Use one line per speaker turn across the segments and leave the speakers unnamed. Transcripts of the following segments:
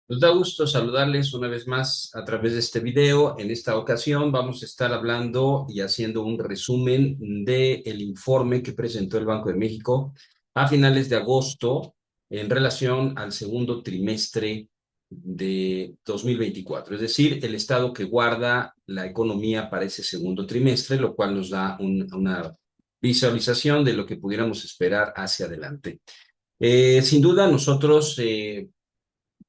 Nos da gusto saludarles una vez más a través de este video. En esta ocasión vamos a estar hablando y haciendo un resumen del informe que presentó el Banco de México a finales de agosto en relación al segundo trimestre de 2024, es decir, el estado que guarda la economía para ese segundo trimestre, lo cual nos da una visualización de lo que pudiéramos esperar hacia adelante. Sin duda, nosotros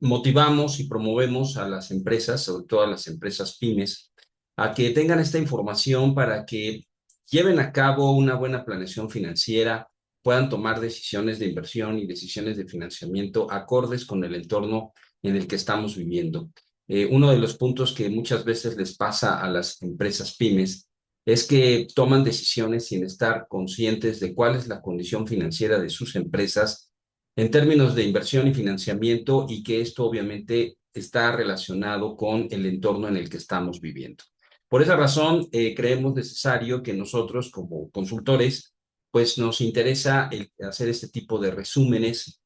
motivamos y promovemos a las empresas, sobre todo a las empresas pymes, a que tengan esta información para que lleven a cabo una buena planeación financiera, puedan tomar decisiones de inversión y decisiones de financiamiento acordes con el entorno en el que estamos viviendo. Uno de los puntos que muchas veces les pasa a las empresas pymes es que toman decisiones sin estar conscientes de cuál es la condición financiera de sus empresas en términos de inversión y financiamiento, y que esto obviamente está relacionado con el entorno en el que estamos viviendo. Por esa razón, creemos necesario que nosotros como consultores, pues nos interesa hacer este tipo de resúmenes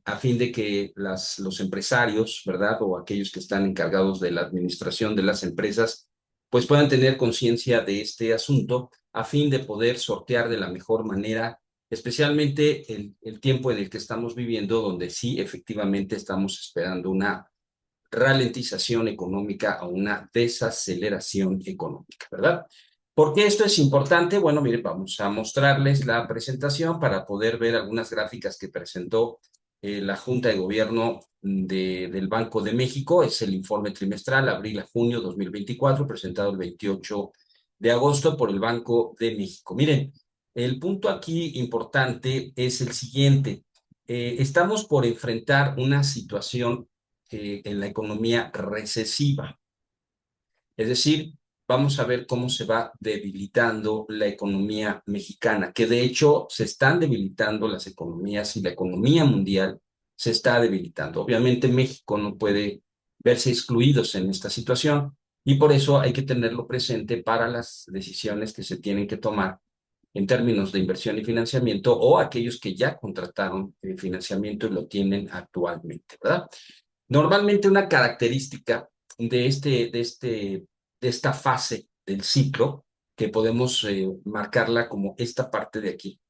a fin de que los empresarios, ¿verdad? O aquellos que están encargados de la administración de las empresas, pues puedan tener conciencia de este asunto a fin de poder sortear de la mejor manera, especialmente el tiempo en el que estamos viviendo, donde sí efectivamente estamos esperando una ralentización económica o una desaceleración económica, ¿verdad? ¿Por qué esto es importante? Bueno, mire, vamos a mostrarles la presentación para poder ver algunas gráficas que presentó la Junta de Gobierno del Banco de México. Es el informe trimestral, abril a junio 2024, presentado el 28 de agosto por el Banco de México. Miren, el punto aquí importante es el siguiente. Estamos por enfrentar una situación en la economía recesiva. Es decir, vamos a ver cómo se va debilitando la economía mexicana, que de hecho se están debilitando las economías y la economía mundial se está debilitando. Obviamente México no puede verse excluidos en esta situación, y por eso hay que tenerlo presente para las decisiones que se tienen que tomar en términos de inversión y financiamiento, o aquellos que ya contrataron financiamiento y lo tienen actualmente, ¿verdad? Normalmente una característica de esta fase del ciclo, que podemos marcarla como esta parte de aquí,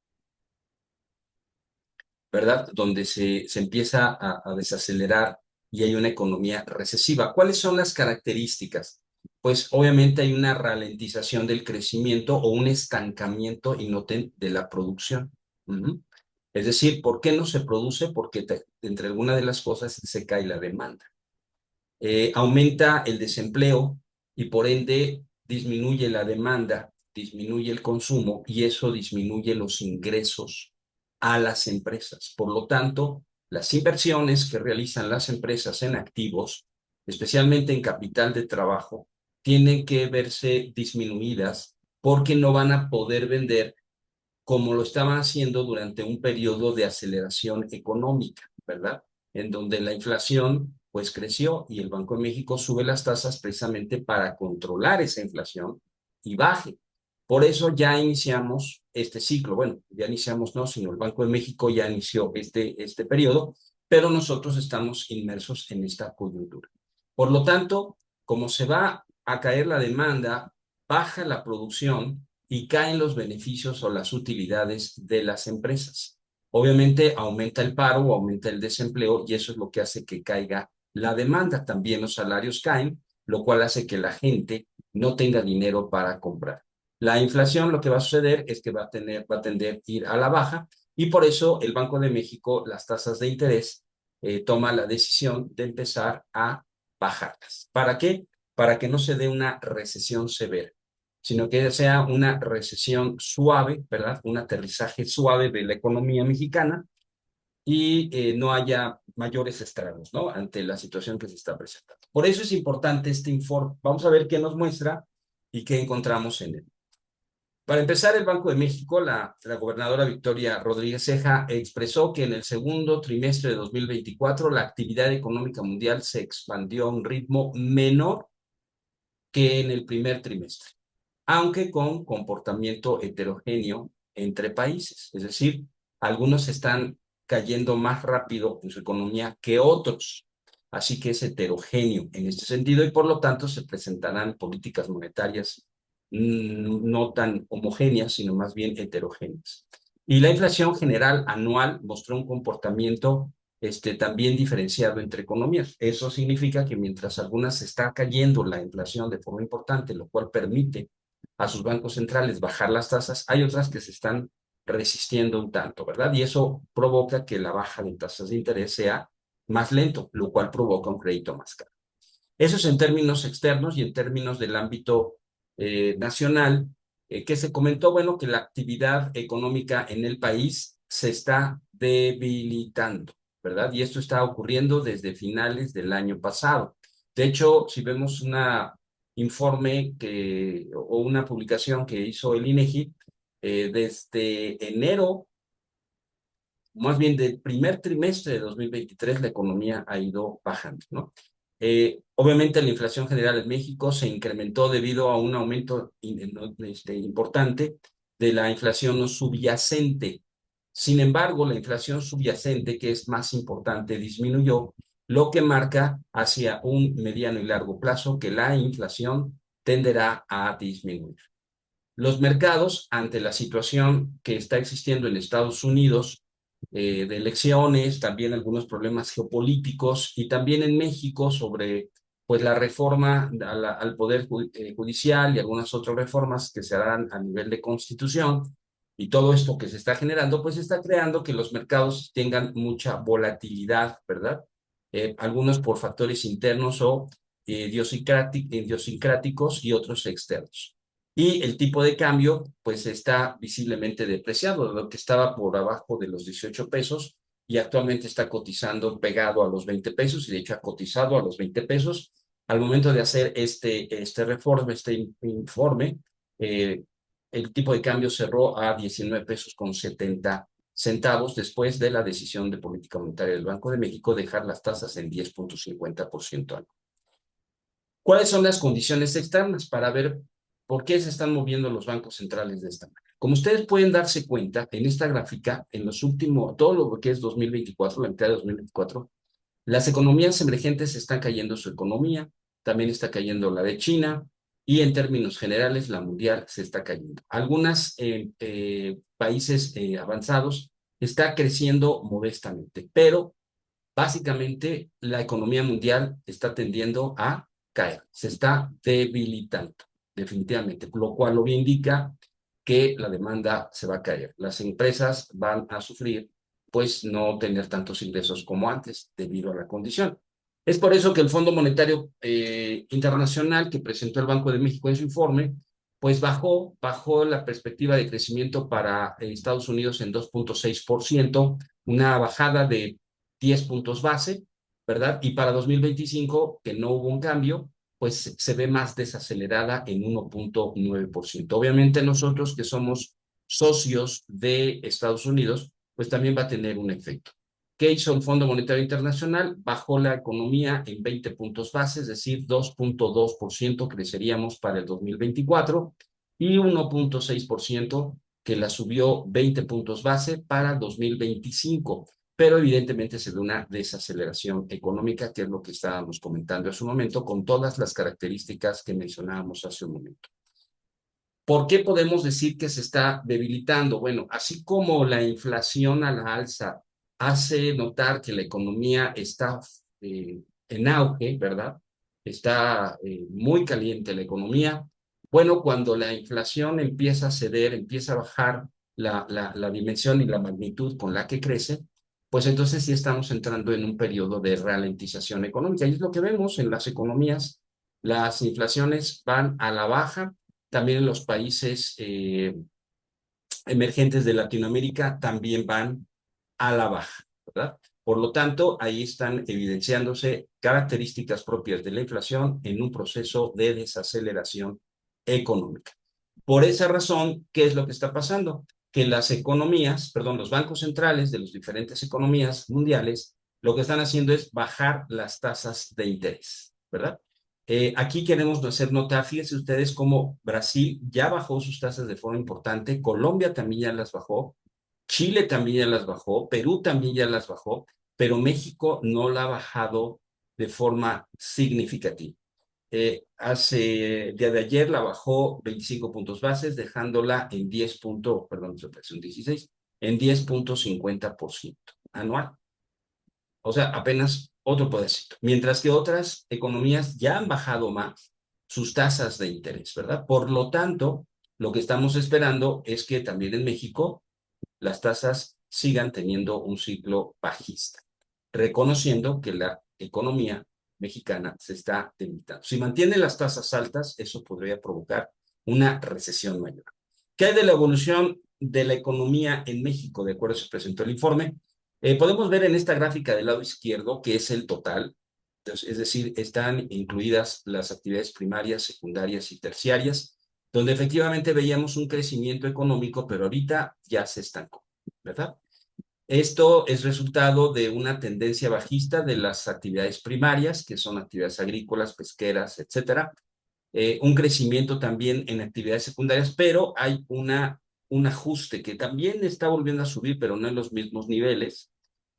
¿verdad? Donde se empieza a desacelerar y hay una economía recesiva. ¿Cuáles son las características? Pues obviamente hay una ralentización del crecimiento o un estancamiento, y noten, de la producción. Ujú. Es decir, ¿por qué no se produce? Porque entre algunas de las cosas se cae la demanda. Aumenta el desempleo y por ende disminuye la demanda, disminuye el consumo, y eso disminuye los ingresos a las empresas. Por lo tanto, las inversiones que realizan las empresas en activos, especialmente en capital de trabajo, tienen que verse disminuidas porque no van a poder vender como lo estaban haciendo durante un periodo de aceleración económica, ¿verdad? En donde la inflación pues creció y el Banco de México sube las tasas precisamente para controlar esa inflación y baje. Por eso ya iniciamos este ciclo. Bueno, ya iniciamos, no, sino el Banco de México ya inició este periodo, pero nosotros estamos inmersos en esta coyuntura. Por lo tanto, como se va a caer la demanda, baja la producción y caen los beneficios o las utilidades de las empresas. Obviamente aumenta el paro o aumenta el desempleo, y eso es lo que hace que caiga la demanda. También los salarios caen, lo cual hace que la gente no tenga dinero para comprar. La inflación, lo que va a suceder es que va a tender a ir a la baja, y por eso el Banco de México, las tasas de interés, toma la decisión de empezar a bajarlas. ¿Para qué? Para que no se dé una recesión severa, sino que sea una recesión suave, ¿verdad? Un aterrizaje suave de la economía mexicana, y no haya mayores estragos, ¿no? Ante la situación que se está presentando. Por eso es importante este informe. Vamos a ver qué nos muestra y qué encontramos en él. Para empezar, el Banco de México, la gobernadora Victoria Rodríguez Ceja, expresó que en el segundo trimestre de 2024 la actividad económica mundial se expandió a un ritmo menor que en el primer trimestre, aunque con comportamiento heterogéneo entre países. Es decir, algunos están cayendo más rápido en su economía que otros. así que es heterogéneo en este sentido y por lo tanto se presentarán políticas monetarias no tan homogéneas, sino más bien heterogéneas. Y la inflación general anual mostró un comportamiento también diferenciado entre economías. Eso significa que mientras algunas está cayendo la inflación de forma importante, lo cual permite a sus bancos centrales bajar las tasas, hay otras que se están resistiendo un tanto, ¿verdad? Y eso provoca que la baja de tasas de interés sea más lento, lo cual provoca un crédito más caro. Eso es en términos externos y en términos del ámbito nacional, que se comentó, bueno, que la actividad económica en el país se está debilitando, ¿verdad? Y esto está ocurriendo desde finales del año pasado. De hecho, si vemos una informe o una publicación que hizo el INEGI, desde enero, más bien del primer trimestre de 2023, la economía ha ido bajando, ¿no? Obviamente la inflación general en México se incrementó debido a un aumento importante de la inflación subyacente. Sin embargo, la inflación subyacente, que es más importante, disminuyó, lo que marca hacia un mediano y largo plazo que la inflación tenderá a disminuir. Los mercados, ante la situación que está existiendo en Estados Unidos, de elecciones, también algunos problemas geopolíticos y también en México sobre pues la reforma al Poder Judicial y algunas otras reformas que se harán a nivel de constitución y todo esto que se está generando, pues está creando que los mercados tengan mucha volatilidad, ¿verdad? Algunos por factores internos o idiosincráticos y otros externos. Y el tipo de cambio, pues está visiblemente depreciado, lo que estaba por abajo de los 18 pesos y actualmente está cotizando pegado a los 20 pesos y de hecho ha cotizado a los 20 pesos. Al momento de hacer este informe, el tipo de cambio cerró a 19 pesos con 70 centavos después de la decisión de política monetaria del Banco de México dejar las tasas en 10.50% anual. ¿Cuáles son las condiciones externas para ver por qué se están moviendo los bancos centrales de esta manera? Como ustedes pueden darse cuenta, en esta gráfica, en los últimos, todo lo que es 2024, la mitad de 2024, las economías emergentes están cayendo su economía, también está cayendo la de China y en términos generales la mundial se está cayendo. Algunos países avanzados está creciendo modestamente, pero básicamente la economía mundial está tendiendo a caer, se está debilitando definitivamente, lo cual lo indica que la demanda se va a caer. Las empresas van a sufrir, pues, no tener tantos ingresos como antes debido a la condición. Es por eso que el Fondo Monetario Internacional que presentó el Banco de México en su informe, pues bajó la perspectiva de crecimiento para Estados Unidos en 2.6%, una bajada de 10 puntos base, ¿verdad? Y para 2025, que no hubo un cambio, pues se ve más desacelerada en 1.9%. Obviamente nosotros que somos socios de Estados Unidos, pues también va a tener un efecto. ¿Qué hizo el Fondo Monetario Internacional? Bajó la economía en 20 puntos base, es decir, 2.2% creceríamos para el 2024 y 1.6% que la subió 20 puntos base para 2025, pero evidentemente se ve una desaceleración económica, que es lo que estábamos comentando hace un momento, con todas las características que mencionábamos hace un momento. ¿Por qué podemos decir que se está debilitando? Bueno, así como la inflación a la alza hace notar que la economía está en auge, ¿verdad? Está muy caliente la economía. Bueno, cuando la inflación empieza a ceder, empieza a bajar la dimensión y la magnitud con la que crece, pues entonces sí estamos entrando en un periodo de ralentización económica. Y es lo que vemos en las economías. Las inflaciones van a la baja, también en los países emergentes de Latinoamérica también van a la baja, ¿verdad? Por lo tanto, ahí están evidenciándose características propias de la inflación en un proceso de desaceleración económica. Por esa razón, ¿qué es lo que está pasando? Que las economías, perdón, los bancos centrales de las diferentes economías mundiales, lo que están haciendo es bajar las tasas de interés, ¿verdad? Aquí queremos hacer notar, fíjense ustedes cómo Brasil ya bajó sus tasas de forma importante, Colombia también ya las bajó, Chile también ya las bajó, Perú también ya las bajó, pero México no la ha bajado de forma significativa. Hace el día de ayer la bajó 25 puntos bases, dejándola en 10 puntos, perdón, son 16, en 10.50% anual. O sea, apenas otro pedacito. Mientras que otras economías ya han bajado más sus tasas de interés, ¿verdad? Por lo tanto, lo que estamos esperando es que también en México las tasas sigan teniendo un ciclo bajista, reconociendo que la economía mexicana se está debilitando. Si mantiene las tasas altas, eso podría provocar una recesión mayor. ¿Qué hay de la evolución de la economía en México? De acuerdo a eso presentó el informe. Podemos ver en esta gráfica del lado izquierdo que es el total, entonces, es decir, están incluidas las actividades primarias, secundarias y terciarias, donde efectivamente veíamos un crecimiento económico, pero ahorita ya se estancó, ¿verdad? Esto es resultado de una tendencia bajista de las actividades primarias, que son actividades agrícolas, pesqueras, etcétera. Un crecimiento también en actividades secundarias, pero hay un ajuste que también está volviendo a subir, pero no en los mismos niveles.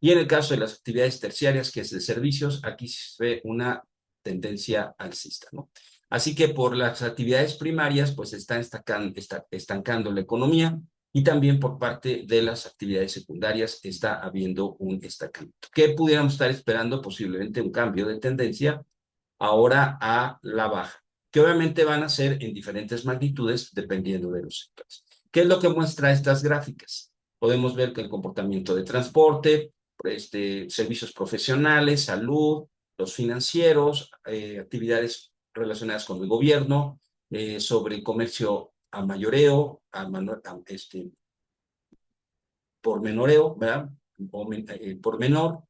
Y en el caso de las actividades terciarias, que es de servicios, aquí se ve una tendencia alcista, ¿no? Así que por las actividades primarias, pues está estancando la economía, y también por parte de las actividades secundarias está habiendo un estancamiento. ¿Qué pudiéramos estar esperando? Posiblemente un cambio de tendencia ahora a la baja, que obviamente van a ser en diferentes magnitudes dependiendo de los sectores. ¿Qué es lo que muestra estas gráficas? Podemos ver que el comportamiento de transporte, servicios profesionales, salud, los financieros, actividades relacionadas con el gobierno, sobre comercio a mayoreo, por menoreo, ¿verdad? Por menor,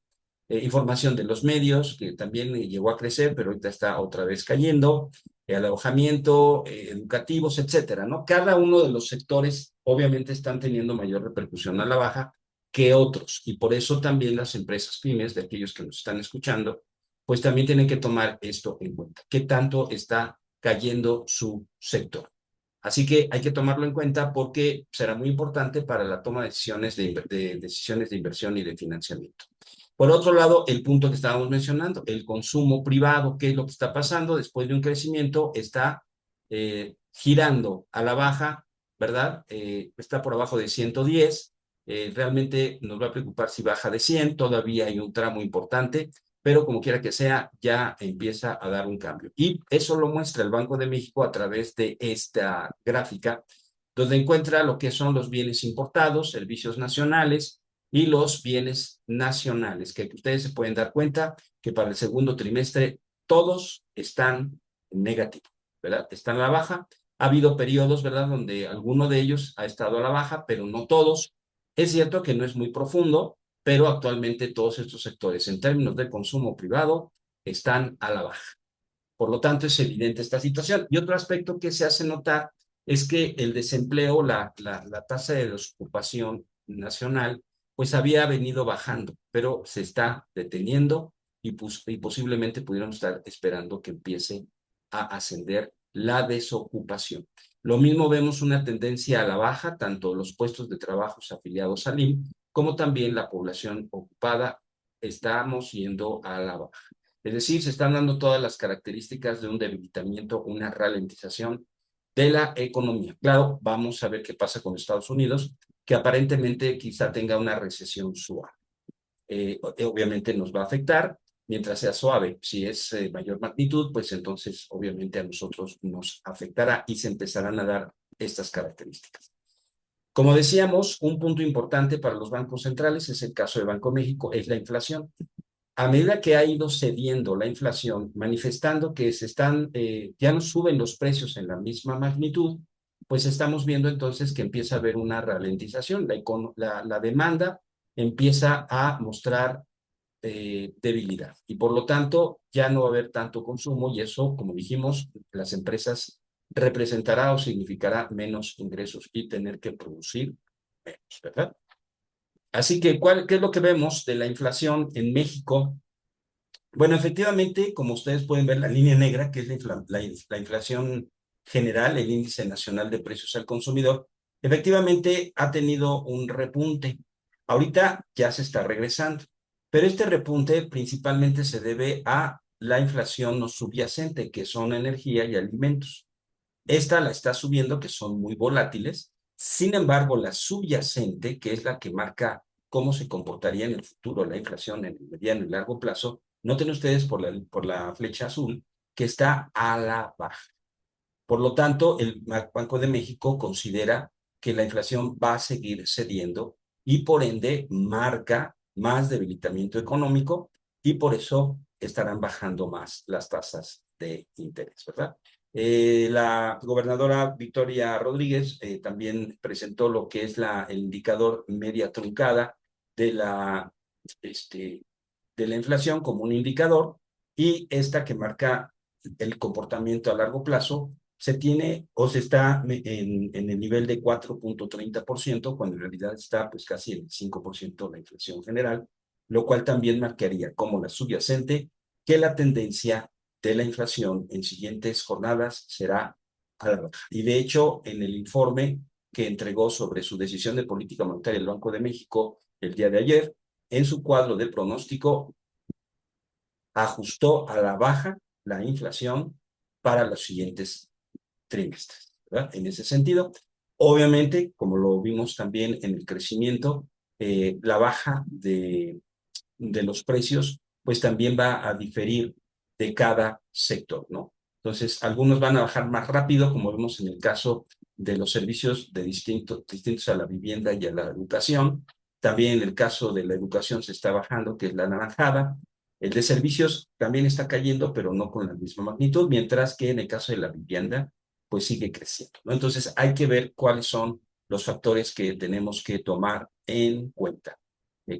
información de los medios, que también llegó a crecer, pero ahorita está otra vez cayendo, alojamiento, educativos, etcétera, ¿no? Cada uno de los sectores obviamente están teniendo mayor repercusión a la baja que otros, y por eso también las empresas pymes, de aquellos que nos están escuchando, pues también tienen que tomar esto en cuenta. ¿Qué tanto está cayendo su sector? Así que hay que tomarlo en cuenta porque será muy importante para la toma de decisiones de inversión y de financiamiento. Por otro lado, el punto que estábamos mencionando, el consumo privado, ¿qué es lo que está pasando? Después de un crecimiento, está girando a la baja, ¿verdad? Está por abajo de 110. Realmente nos va a preocupar si baja de 100, todavía hay un tramo importante, pero como quiera que sea, ya empieza a dar un cambio. Y eso lo muestra el Banco de México a través de esta gráfica, donde encuentra lo que son los bienes importados, servicios nacionales y los bienes nacionales, que ustedes se pueden dar cuenta que para el segundo trimestre todos están en negativo, ¿verdad? Están a la baja. Ha habido periodos, ¿verdad?, donde alguno de ellos ha estado a la baja, pero no todos. Es cierto que no es muy profundo, pero actualmente todos estos sectores, en términos de consumo privado, están a la baja. Por lo tanto, es evidente esta situación. Y otro aspecto que se hace notar es que el desempleo, la tasa de desocupación nacional, pues había venido bajando, pero se está deteniendo y posiblemente pudiéramos estar esperando que empiece a ascender la desocupación. Lo mismo vemos una tendencia a la baja, tanto los puestos de trabajo afiliados al IMSS, como también la población ocupada, estamos yendo a la baja. Es decir, se están dando todas las características de un debilitamiento, una ralentización de la economía. Claro, vamos a ver qué pasa con Estados Unidos, que aparentemente quizá tenga una recesión suave. Obviamente nos va a afectar mientras sea suave. Si es mayor magnitud, pues entonces obviamente a nosotros nos afectará y se empezarán a dar estas características. Como decíamos, un punto importante para los bancos centrales, es el caso de Banco de México, es la inflación. A medida que ha ido cediendo la inflación, manifestando que ya no suben los precios en la misma magnitud, pues estamos viendo entonces que empieza a haber una ralentización. La demanda empieza a mostrar debilidad y por lo tanto ya no va a haber tanto consumo, y eso, como dijimos, las empresas representará o significará menos ingresos y tener que producir menos, ¿verdad? Así que, ¿qué es lo que vemos de la inflación en México? Bueno, efectivamente, como ustedes pueden ver, la línea negra, que es la inflación general, el índice nacional de precios al consumidor, efectivamente ha tenido un repunte. Ahorita ya se está regresando, Pero este repunte principalmente se debe a la inflación no subyacente, que son energía y alimentos. Esta la está subiendo, que son muy volátiles. Sin embargo, la subyacente, que es la que marca cómo se comportaría en el futuro la inflación en el mediano y largo plazo, noten ustedes por la flecha azul que está a la baja. Por lo tanto, el Banco de México considera que la inflación va a seguir cediendo y por ende marca más debilitamiento económico y por eso estarán bajando más las tasas de interés, ¿verdad? La gobernadora Victoria Rodríguez también presentó lo que es el indicador media truncada de este, de la inflación como un indicador y esta que marca el comportamiento a largo plazo se tiene o se está en el nivel de 4.30%, cuando en realidad está pues casi el 5% la inflación general, lo cual también marcaría como la subyacente que la tendencia de la inflación en siguientes jornadas será a la baja. Y de hecho, en el informe que entregó sobre su decisión de política monetaria el Banco de México el día de ayer, en su cuadro de pronóstico ajustó a la baja la inflación para los siguientes trimestres, ¿verdad? En ese sentido, obviamente, como lo vimos también en el crecimiento, la baja de los precios, pues también va a diferir de cada sector, ¿no? Entonces, algunos van a bajar más rápido, como vemos en el caso de los servicios distintos a la vivienda y a la educación. También en el caso de la educación se está bajando, que es la naranjada. El de servicios también está cayendo, pero no con la misma magnitud, mientras que en el caso de la vivienda, pues sigue creciendo, ¿no? Entonces, hay que ver cuáles son los factores que tenemos que tomar en cuenta.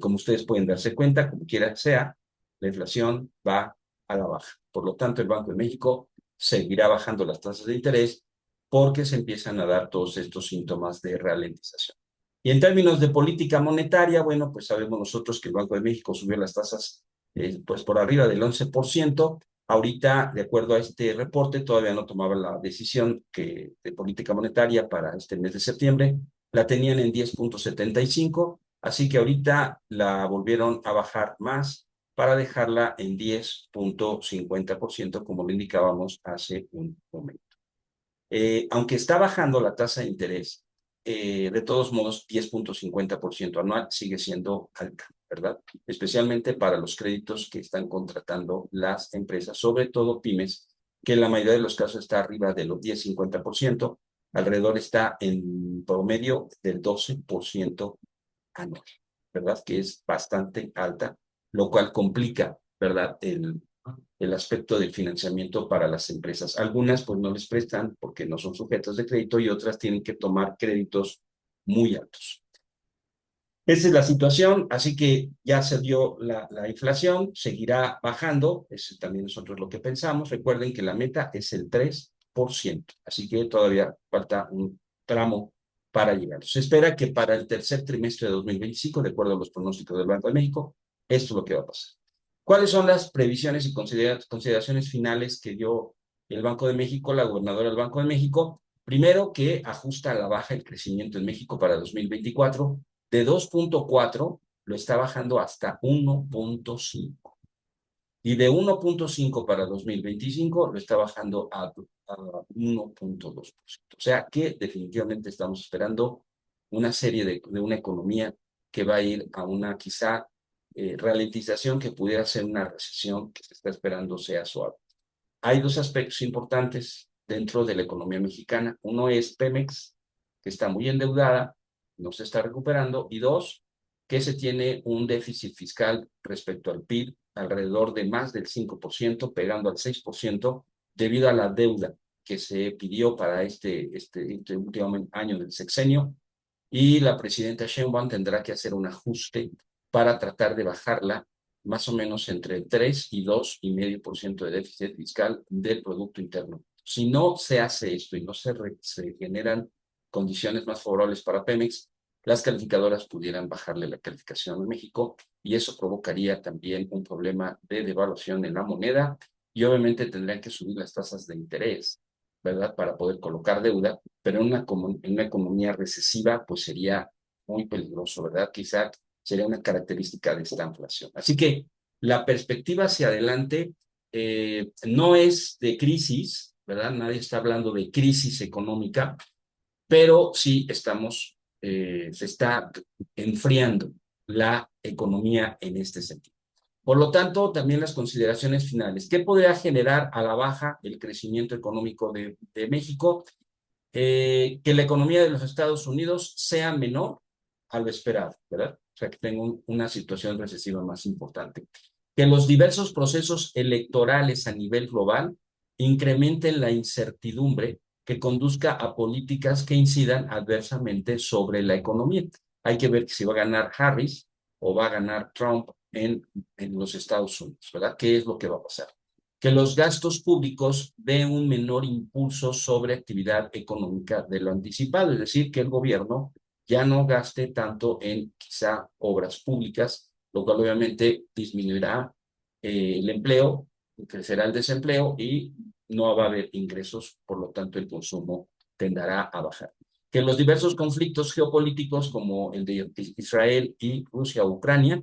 Como ustedes pueden darse cuenta, como quiera sea, la inflación va a la baja. Por lo tanto, el Banco de México seguirá bajando las tasas de interés porque se empiezan a dar todos estos síntomas de ralentización. Y en términos de política monetaria, bueno, pues sabemos nosotros que el Banco de México subió las tasas pues por arriba del 11%. Ahorita, de acuerdo a este reporte, todavía no tomaba la decisión de política monetaria para este mes de septiembre. La tenían en 10.75, así que ahorita la volvieron a bajar más para dejarla en 10.50%, como lo indicábamos hace un momento. Aunque está bajando la tasa de interés, de todos modos, 10.50% anual sigue siendo alta, ¿verdad? Especialmente para los créditos que están contratando las empresas, sobre todo pymes, que en la mayoría de los casos está arriba de los 10-50%, alrededor está en promedio del 12% anual, ¿verdad? Que es bastante alta, lo cual complica, ¿verdad? El aspecto del financiamiento para las empresas. Algunas pues no les prestan porque no son sujetos de crédito y otras tienen que tomar créditos muy altos. Esa es la situación, así que ya se dio la inflación, seguirá bajando, eso también nosotros lo que pensamos. Recuerden que la meta es el 3%, así que todavía falta un tramo para llegar. Se espera que para el tercer trimestre de 2025, de acuerdo a los pronósticos del Banco de México, esto es lo que va a pasar. ¿Cuáles son las previsiones y consideraciones finales que dio el Banco de México, la gobernadora del Banco de México? Primero, que ajusta a la baja el crecimiento en México para 2024 de 2.4 lo está bajando hasta 1.5. Y de 1.5 para 2025 lo está bajando a 1.2%. O sea que definitivamente estamos esperando una serie de una economía que va a ir a una quizá ralentización que pudiera ser una recesión que se está esperando sea suave. Hay dos aspectos importantes dentro de la economía mexicana. Uno es Pemex, que está muy endeudada, no se está recuperando. Y dos, que se tiene un déficit fiscal respecto al PIB alrededor de más del 5%, pegando al 6%, debido a la deuda que se pidió para este último año del sexenio. Y la presidenta Sheinbaum tendrá que hacer un ajuste para tratar de bajarla más o menos entre 3 y 2,5% de déficit fiscal del Producto Interno. Si no se hace esto y no se generan condiciones más favorables para Pemex, las calificadoras pudieran bajarle la calificación a México y eso provocaría también un problema de devaluación en la moneda y obviamente tendrían que subir las tasas de interés, ¿verdad? Para poder colocar deuda, pero en una economía recesiva pues sería muy peligroso, ¿verdad? Quizá sería una característica de esta inflación. Así que la perspectiva hacia adelante no es de crisis, ¿verdad? Nadie está hablando de crisis económica, pero sí se está enfriando la economía en este sentido. Por lo tanto, también las consideraciones finales. ¿Qué podría generar a la baja el crecimiento económico de México? Que la economía de los Estados Unidos sea menor a lo esperado, ¿verdad? O sea, que tenga una situación recesiva más importante. Que los diversos procesos electorales a nivel global incrementen la incertidumbre que conduzca a políticas que incidan adversamente sobre la economía. Hay que ver si va a ganar Harris o va a ganar Trump en los Estados Unidos, ¿verdad? ¿Qué es lo que va a pasar? Que los gastos públicos den un menor impulso sobre actividad económica de lo anticipado, es decir, que el gobierno ya no gaste tanto en quizá obras públicas, lo cual obviamente disminuirá el empleo, crecerá el desempleo y no va a haber ingresos, por lo tanto el consumo tenderá a bajar. Que los diversos conflictos geopolíticos como el de Israel y Rusia o Ucrania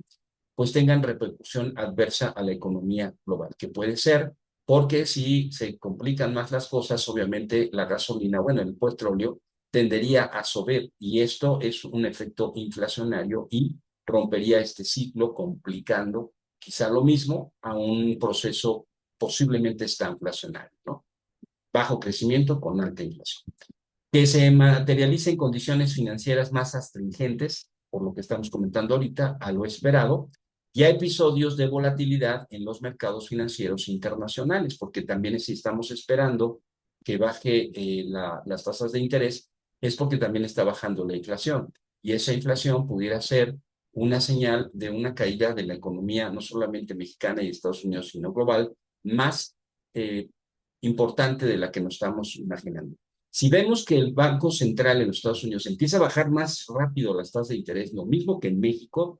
pues tengan repercusión adversa a la economía global, que puede ser porque si se complican más las cosas, obviamente la gasolina, bueno, el petróleo tendería a subir y esto es un efecto inflacionario y rompería este ciclo complicando quizá lo mismo a un proceso posiblemente estanflacionario, ¿no? Bajo crecimiento con alta inflación. Que se materialice en condiciones financieras más astringentes, por lo que estamos comentando ahorita, a lo esperado, y a episodios de volatilidad en los mercados financieros internacionales, porque también si estamos esperando que baje las tasas de interés, es porque también está bajando la inflación. Y esa inflación pudiera ser una señal de una caída de la economía, no solamente mexicana y Estados Unidos, sino global, más eh, importante de la que nos estamos imaginando. Si vemos que el Banco Central en los Estados Unidos empieza a bajar más rápido las tasas de interés, lo mismo que en México,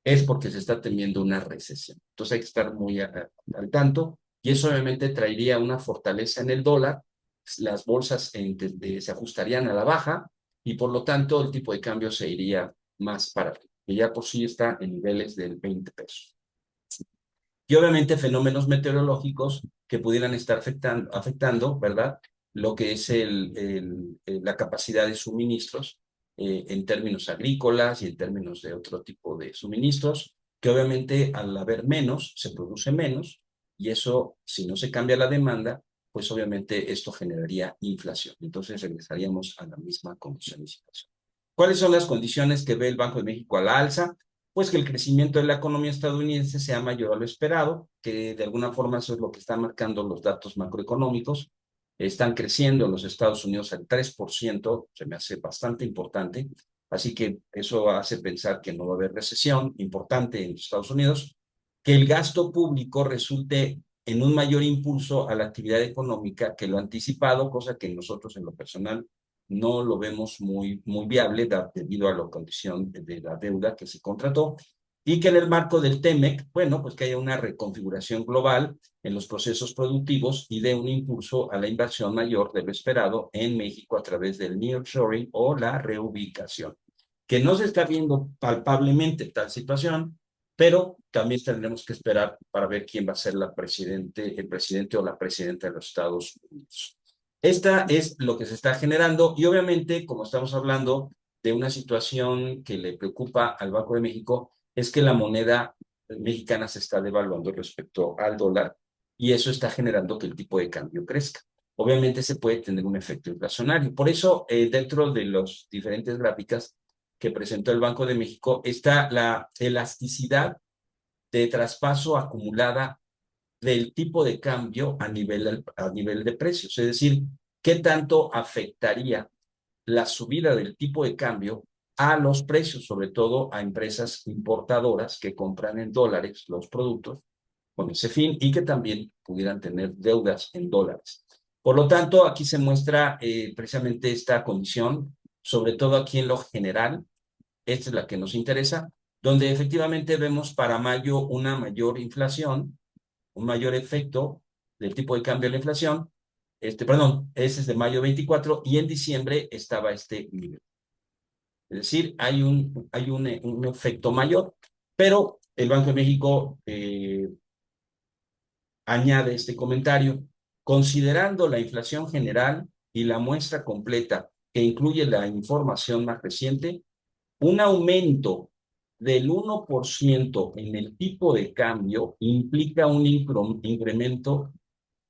es porque se está teniendo una recesión. Entonces hay que estar muy al tanto y eso obviamente traería una fortaleza en el dólar, las bolsas se ajustarían a la baja y por lo tanto el tipo de cambio se iría más para arriba, que ya por sí está en niveles del 20 pesos. Y obviamente fenómenos meteorológicos que pudieran estar afectando, ¿verdad? Lo que es la capacidad de suministros en términos agrícolas y en términos de otro tipo de suministros, que obviamente al haber menos, se produce menos, y eso, si no se cambia la demanda, pues obviamente esto generaría inflación. Entonces regresaríamos a la misma condición de situación. ¿Cuáles son las condiciones que ve el Banco de México a la alza? Pues que el crecimiento de la economía estadounidense sea mayor a lo esperado, que de alguna forma eso es lo que están marcando los datos macroeconómicos. Están creciendo en los Estados Unidos al 3%, se me hace bastante importante, así que eso hace pensar que no va a haber recesión importante en los Estados Unidos, que el gasto público resulte en un mayor impulso a la actividad económica que lo anticipado, cosa que nosotros en lo personal no lo vemos muy viable debido a la condición de la deuda que se contrató y que en el marco del TEMEC, bueno, pues que haya una reconfiguración global en los procesos productivos y dé un impulso a la inversión mayor de lo esperado en México a través del nearshoring o la reubicación. Que no se está viendo palpablemente tal situación, pero también tendremos que esperar para ver quién va a ser el presidente o la presidenta de los Estados Unidos. Esta es lo que se está generando y obviamente, como estamos hablando de una situación que le preocupa al Banco de México, es que la moneda mexicana se está devaluando respecto al dólar y eso está generando que el tipo de cambio crezca. Obviamente se puede tener un efecto inflacionario. Por eso, dentro de las diferentes gráficas que presentó el Banco de México, está la elasticidad de traspaso acumulada del tipo de cambio a nivel de precios. Es decir, qué tanto afectaría la subida del tipo de cambio a los precios, sobre todo a empresas importadoras que compran en dólares los productos con ese fin y que también pudieran tener deudas en dólares. Por lo tanto, aquí se muestra precisamente esta condición, sobre todo aquí en lo general, esta es la que nos interesa, donde efectivamente vemos para mayo una mayor inflación, un mayor efecto del tipo de cambio de la inflación. Perdón, ese es de mayo 24 y en diciembre estaba este nivel. Es decir, hay un efecto mayor, pero el Banco de México añade este comentario, considerando la inflación general y la muestra completa que incluye la información más reciente, un aumento del 1% en el tipo de cambio implica un incremento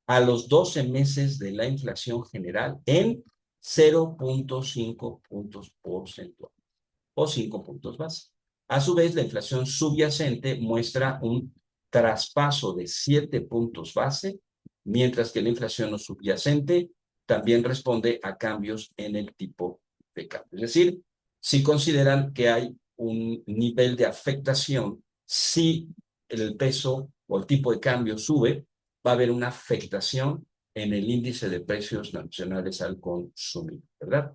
a los 12 meses de la inflación general en 0.5 puntos porcentuales o 5 puntos base. A su vez, la inflación subyacente muestra un traspaso de 7 puntos base, mientras que la inflación no subyacente también responde a cambios en el tipo de cambio. Es decir, si consideran que hay un nivel de afectación, si el peso o el tipo de cambio sube, va a haber una afectación en el índice de precios nacionales al consumidor, ¿verdad?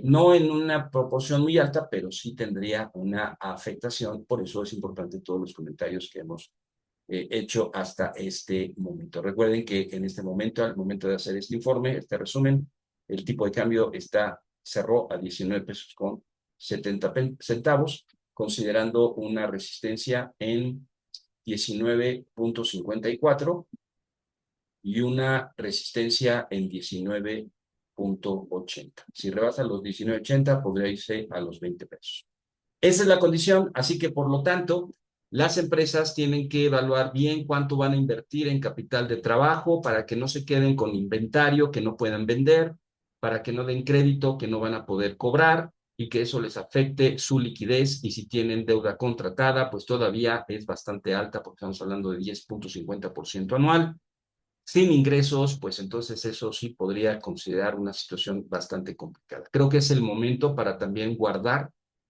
No en una proporción muy alta, pero sí tendría una afectación. Por eso es importante todos los comentarios que hemos hecho hasta este momento. Recuerden que en este momento, al momento de hacer este informe, este resumen, el tipo de cambio cerró a 19 pesos con 70 centavos, considerando una resistencia en 19.54 y una resistencia en 19.80. Si rebasa los 19.80, podría irse a los 20 pesos. Esa es la condición, así que por lo tanto, las empresas tienen que evaluar bien cuánto van a invertir en capital de trabajo para que no se queden con inventario que no puedan vender, para que no den crédito que no van a poder cobrar y que eso les afecte su liquidez, y si tienen deuda contratada, pues todavía es bastante alta porque estamos hablando de 10.50% anual. Sin ingresos, pues entonces eso sí podría considerar una situación bastante complicada. Creo que es el momento para también guardar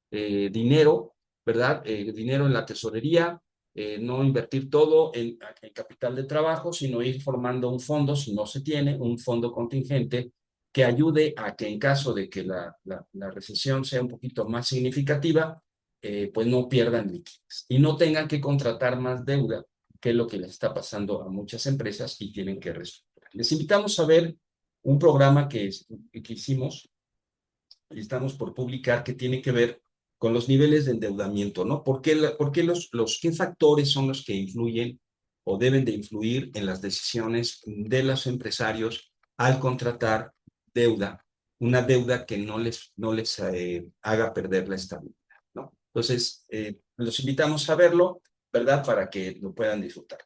dinero, ¿verdad? Dinero en la tesorería, no invertir todo en capital de trabajo, sino ir formando un fondo, si no se tiene, un fondo contingente que ayude a que en caso de que la recesión sea un poquito más significativa, pues no pierdan liquidez y no tengan que contratar más deuda, que es lo que les está pasando a muchas empresas y tienen que reestructurar. Les invitamos a ver un programa que hicimos y estamos por publicar, que tiene que ver con los niveles de endeudamiento, ¿no? ¿Qué factores son los que influyen o deben de influir en las decisiones de los empresarios al contratar deuda, una deuda que no les haga perder la estabilidad, ¿no? Entonces, los invitamos a verlo, ¿verdad? Para que lo puedan disfrutar.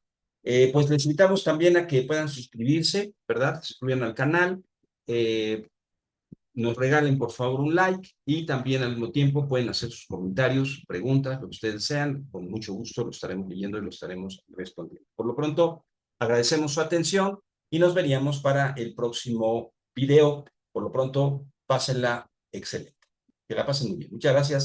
Pues les invitamos también a que puedan suscribirse, ¿verdad? Se suscriban al canal, nos regalen por favor un like y también al mismo tiempo pueden hacer sus comentarios, preguntas, lo que ustedes sean, con mucho gusto lo estaremos leyendo y lo estaremos respondiendo. Por lo pronto, agradecemos su atención y nos veríamos para el próximo video. Por lo pronto, pásenla excelente. Que la pasen muy bien. Muchas gracias.